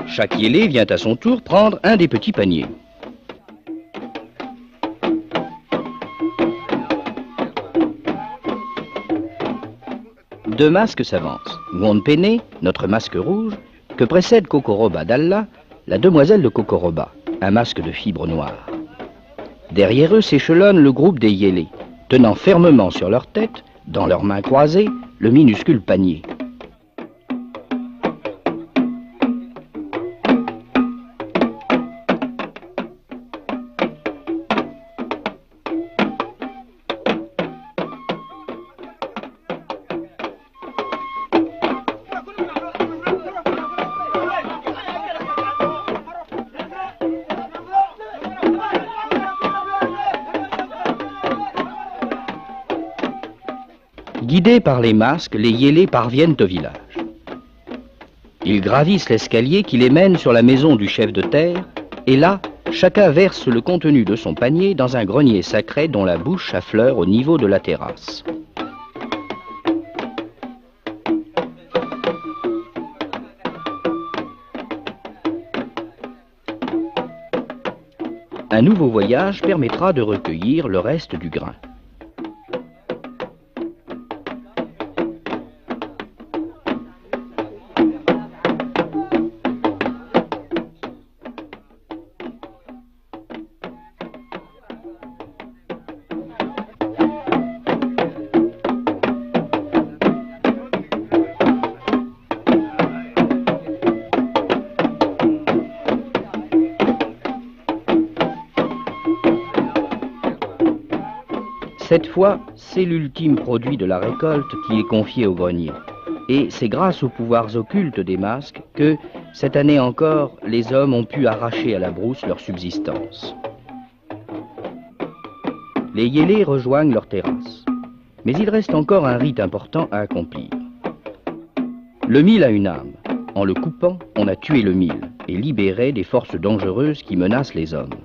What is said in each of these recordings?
Chaque yélé vient à son tour prendre un des petits paniers. Deux masques s'avancent. Wonpene, notre masque rouge, que précède Kokoroba d'Allah, la demoiselle de Kokoroba, un masque de fibre noire. Derrière eux s'échelonne le groupe des yélés, tenant fermement sur leur tête, dans leurs mains croisées, le minuscule panier. Guidés par les masques, les yélés parviennent au village. Ils gravissent l'escalier qui les mène sur la maison du chef de terre, et là, chacun verse le contenu de son panier dans un grenier sacré dont la bouche affleure au niveau de la terrasse. Un nouveau voyage permettra de recueillir le reste du grain. Cette fois, c'est l'ultime produit de la récolte qui est confié au grenier. Et c'est grâce aux pouvoirs occultes des masques que, cette année encore, les hommes ont pu arracher à la brousse leur subsistance. Les yélés rejoignent leur terrasse. Mais il reste encore un rite important à accomplir. Le mil a une âme. En le coupant, on a tué le mil et libéré des forces dangereuses qui menacent les hommes.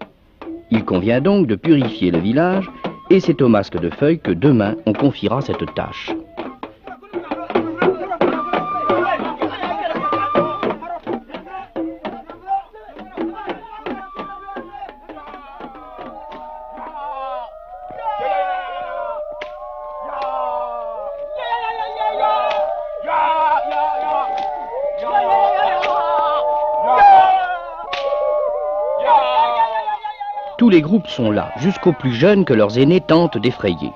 Il convient donc de purifier le village. Et c'est au masque de feuilles que demain on confiera cette tâche. Tous les groupes sont là, jusqu'aux plus jeunes que leurs aînés tentent d'effrayer.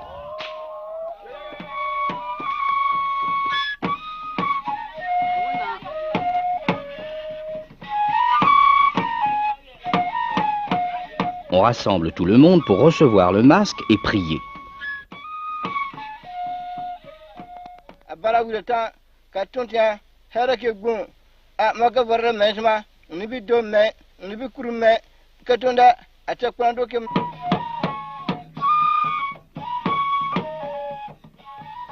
On rassemble tout le monde pour recevoir le masque et prier.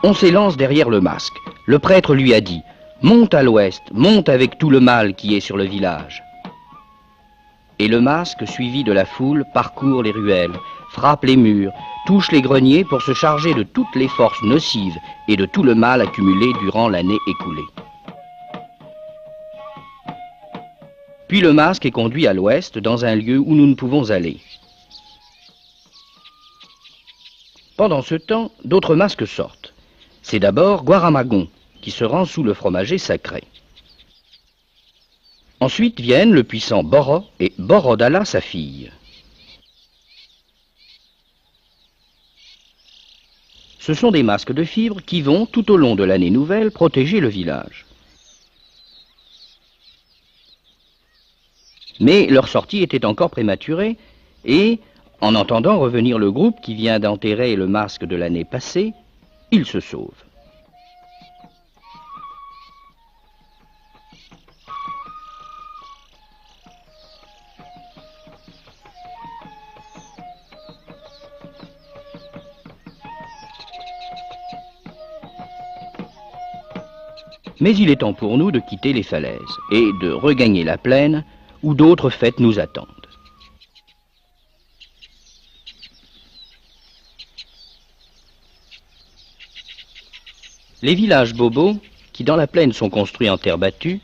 On s'élance derrière le masque. Le prêtre lui a dit « Monte à l'ouest, monte avec tout le mal qui est sur le village. » Et le masque, suivi de la foule, parcourt les ruelles, frappe les murs, touche les greniers pour se charger de toutes les forces nocives et de tout le mal accumulé durant l'année écoulée. Puis le masque est conduit à l'ouest, dans un lieu où nous ne pouvons aller. Pendant ce temps, d'autres masques sortent. C'est d'abord Guaramagon, qui se rend sous le fromager sacré. Ensuite viennent le puissant Boro et Borodala, sa fille. Ce sont des masques de fibres qui vont, tout au long de l'année nouvelle, protéger le village. Mais leur sortie était encore prématurée et, en entendant revenir le groupe qui vient d'enterrer le masque de l'année passée, ils se sauvent. Mais il est temps pour nous de quitter les falaises et de regagner la plaine où d'autres fêtes nous attendent. Les villages bobos, qui dans la plaine sont construits en terre battue,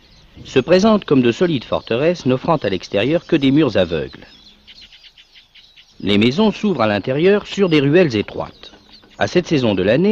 se présentent comme de solides forteresses n'offrant à l'extérieur que des murs aveugles. Les maisons s'ouvrent à l'intérieur sur des ruelles étroites. À cette saison de l'année,